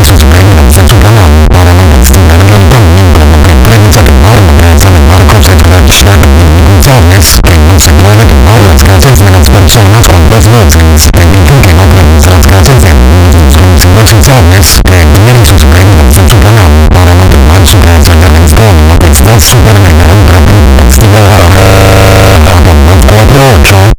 sus reinos en su canal para no extender el domingo que prensa de norma presa de Marcos de tradición González que no se puede tomar las casas de las personas con dos voces permiten que no revisa las casas de los conocidos sociales que tienen sus reinos en su canal para no tomar su casa de responde que está super mega ultra estimada 4 8